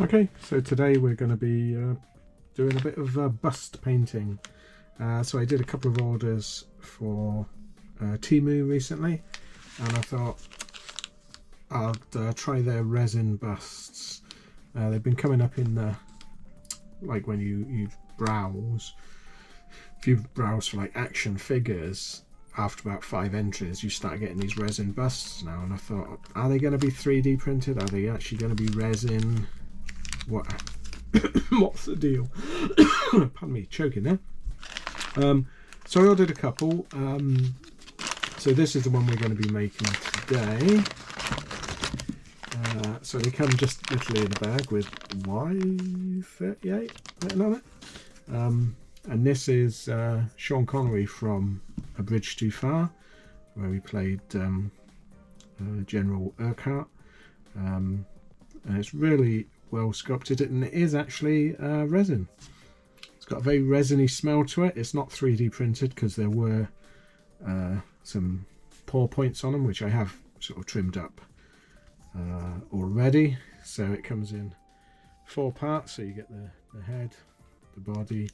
Okay, so today we're going to be doing a bit of bust painting. So I did a couple of orders for Temu recently, and I thought I'd try their resin busts. They've been coming up in the, like when you browse, if you browse for like action figures, after about 5 entries you start getting these resin busts now, and I thought, are they going to be 3D printed? Are they actually going to be resin? What's the deal? Pardon me, choking there. So I ordered a couple. So this is the one we're going to be making today. So they come just literally in a bag with Y38 written on it. And this is Sean Connery from A Bridge Too Far, where he played General Urquhart. And it's really well sculpted, and it is actually resin. It's got a very resiny smell to it. It's not 3D printed because there were some pour points on them, which I have sort of trimmed up already. So it comes in 4 parts. So you get the head, the body,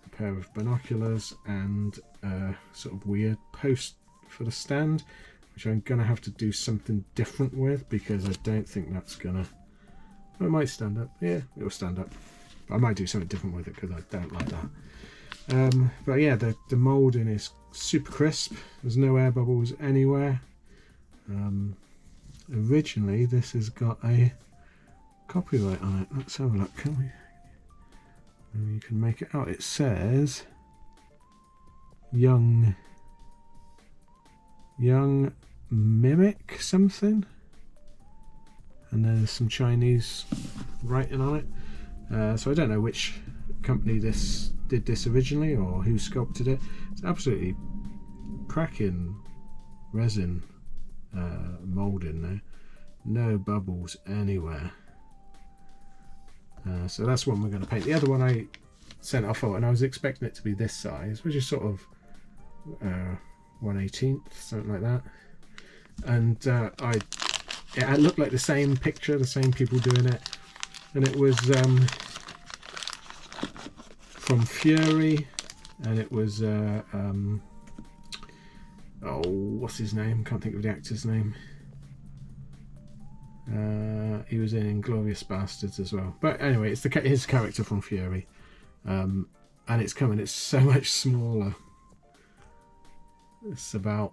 a pair of binoculars, and a sort of weird post for the stand, which I'm going to have to do something different with because I don't think that's going to... It might stand up. Yeah, it will stand up. But I might do something different with it because I don't like that. But yeah, the moulding is super crisp. There's no air bubbles anywhere. Originally, this has got a copyright on it. Let's have a look, can we? Maybe you can make it out. It says Young Mimic something. And there's some Chinese writing on it. So I don't know which company did this originally or who sculpted it. It's absolutely cracking resin mould in there. No bubbles anywhere. So that's one we're going to paint. The other one I sent off, and I was expecting it to be this size, which is sort of 1/18, something like that. And it looked like the same picture, the same people doing it, and it was from Fury, and it was oh, what's his name? Can't think of the actor's name. He was in Inglourious Bastards as well. But anyway, it's his character from Fury, and it's coming. It's so much smaller. It's about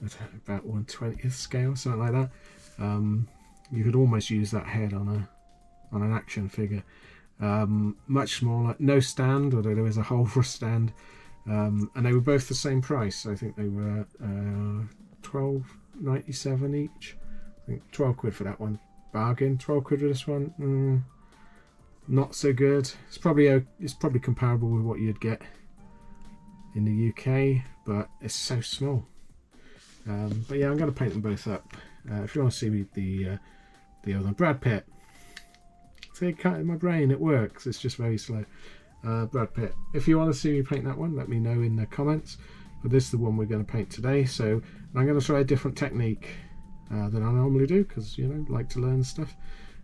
1/20th scale, something like that. You could almost use that head on an action figure. Much smaller, no stand, although there is a hole for a stand. And they were both the same price. I think they were $12.97 each. I think 12 quid for that one. Bargain. 12 quid for this one. Not so good. It's probably comparable with what you'd get in the UK, but it's so small. But yeah, I'm going to paint them both up. If you want to see the other one, Brad Pitt. See, it cut in my brain. It works. It's just very slow. Brad Pitt. If you want to see me paint that one, let me know in the comments. But this is the one we're going to paint today. So I'm going to try a different technique than I normally do because, you know, like to learn stuff.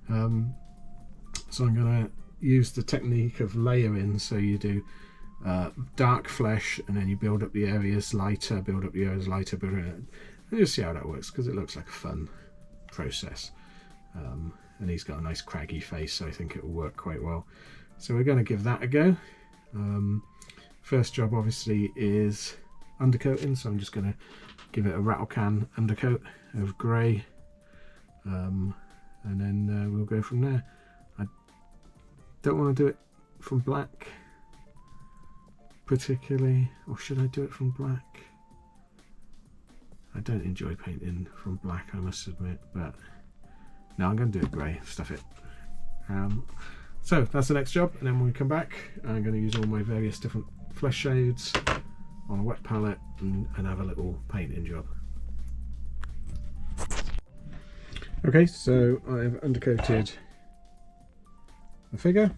So I'm going to use the technique of layering. So you do dark flesh, and then you build up the areas lighter, build up the areas lighter, build it, and just see how that works because it looks like a fun process. And he's got a nice craggy face, so I think it will work quite well. So we're going to give that a go. First job obviously is undercoating, so I'm just going to give it a rattle can undercoat of grey, and then we'll go from there. I don't want to do it from black particularly, or should I do it from black? I don't enjoy painting from black, I must admit, but no, I'm going to do it grey, stuff it. So that's the next job, and then when we come back I'm going to use all my various different flesh shades on a wet palette and have a little painting job. Okay, so I've undercoated the figure,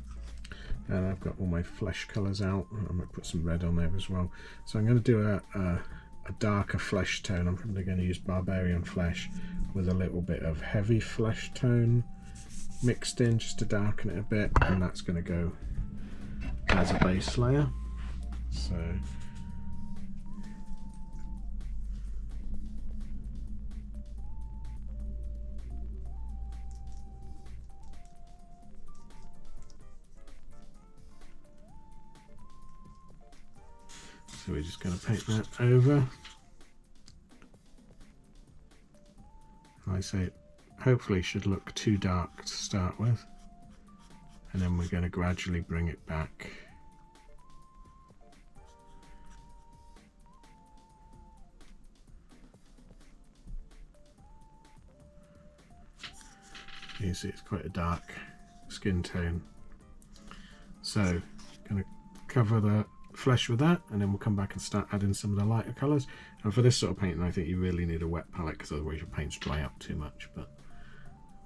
and I've got all my flesh colours out. I might put some red on there as well. So I'm going to do a a darker flesh tone. I'm probably going to use Barbarian Flesh with a little bit of heavy flesh tone mixed in just to darken it a bit, and that's going to go as a base layer. So we're just going to paint that over. Like I say, hopefully it should look too dark to start with, and then we're going to gradually bring it back. You can see it's quite a dark skin tone. So, going to cover the flesh with that, and then we'll come back and start adding some of the lighter colours. And for this sort of painting, I think you really need a wet palette, because otherwise your paints dry up too much, but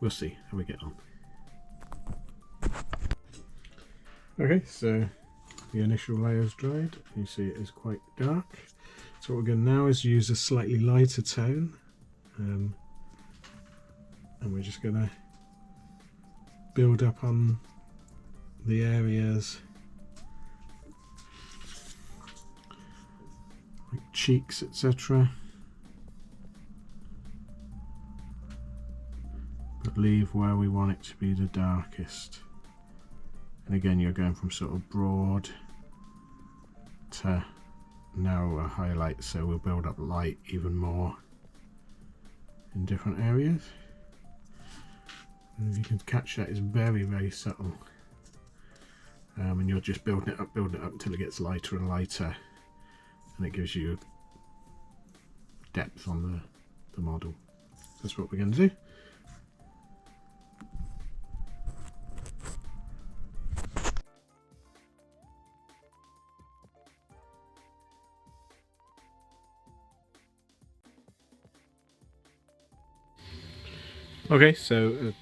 we'll see how we get on. Okay, so the initial layer's dried. You see it is quite dark. So what we're going to now is use a slightly lighter tone, and we're just going to build up on the areas like cheeks, etc. But leave where we want it to be the darkest. And again, you're going from sort of broad to narrower highlight, so we'll build up light even more in different areas. And if you can catch that, it's very, very subtle. And you're just building it up until it gets lighter and lighter, and it gives you depth on the model. That's what we're going to do. Okay, so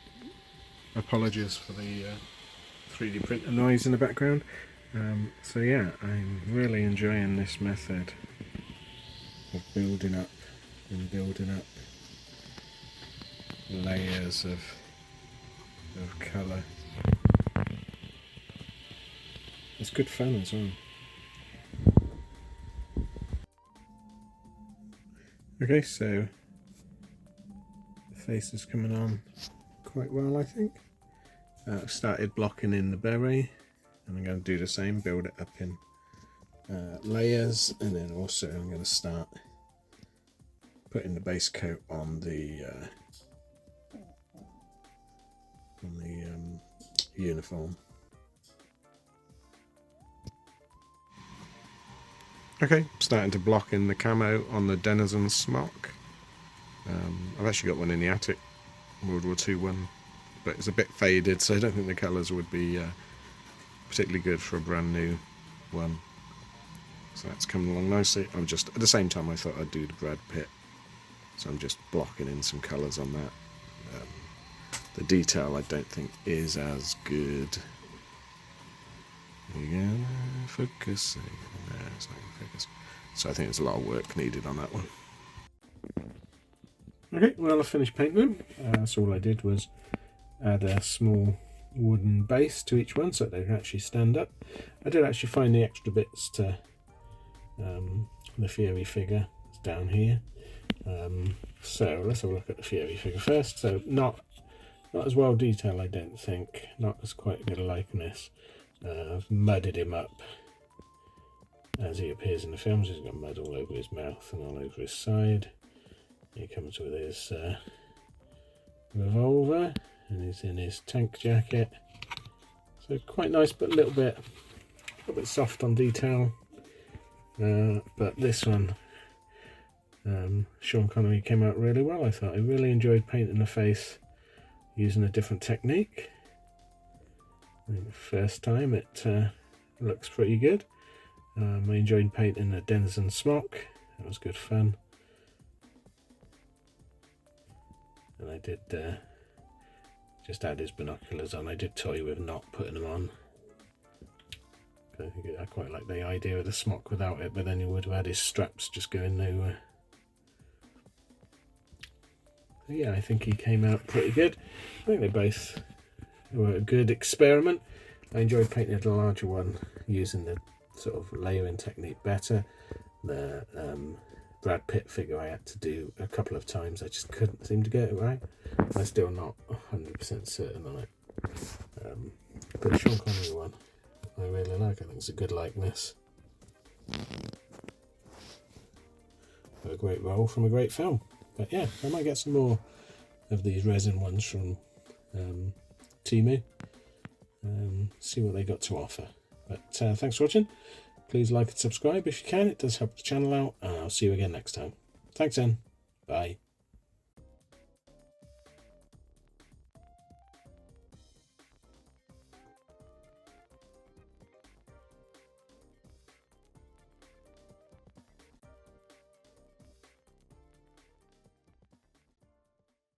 apologies for the 3D printer noise in the background. So yeah, I'm really enjoying this method of building up layers of colour. It's good fun as well. Okay, so the face is coming on quite well, I think. I've started blocking in the beret, and I'm going to do the same, build it up in layers, and then also I'm going to start putting the base coat on the uniform. Okay, starting to block in the camo on the Denizen smock. I've actually got one in the attic, World War II one, but it's a bit faded, so I don't think the colours would be particularly good for a brand new one. So that's coming along nicely. I'm just, at the same time, I thought I'd do the Brad Pitt, so I'm just blocking in some colours on that. The detail I don't think is as good. Again, focus. No, it's not going to focus. So I think there's a lot of work needed on that one. Okay, well, I finished painting them. So all I did was add a small wooden base to each one so that they can actually stand up. I did actually find the extra bits to the Fury figure. It's down here. So let's have a look at the Fury figure first. So not as well detailed, I don't think. Not as quite good a likeness. I've mudded him up as he appears in the films. He's got mud all over his mouth and all over his side. He comes with his revolver, and he's in his tank jacket. So quite nice, but a little bit soft on detail. But this one, Sean Connery came out really well. I thought I really enjoyed painting the face using a different technique. I think the first time it looks pretty good. I enjoyed painting the Denizen smock. That was good fun. And I did just add his binoculars on. I did toy with not putting them on. I quite like the idea of the smock without it, but then he would have had his straps just going nowhere. So yeah, I think he came out pretty good. I think they both were a good experiment. I enjoyed painting the larger one using the sort of layering technique better. The Brad Pitt figure I had to do a couple of times. I just couldn't seem to get it right. I'm still not 100% certain on it. But the Sean Connery one I really like. I think it's a good likeness. A great role from a great film. But yeah, I might get some more of these resin ones from Temu. See what they got to offer. But thanks for watching. Please like and subscribe if you can. It does help the channel out. And I'll see you again next time. Thanks then. Bye.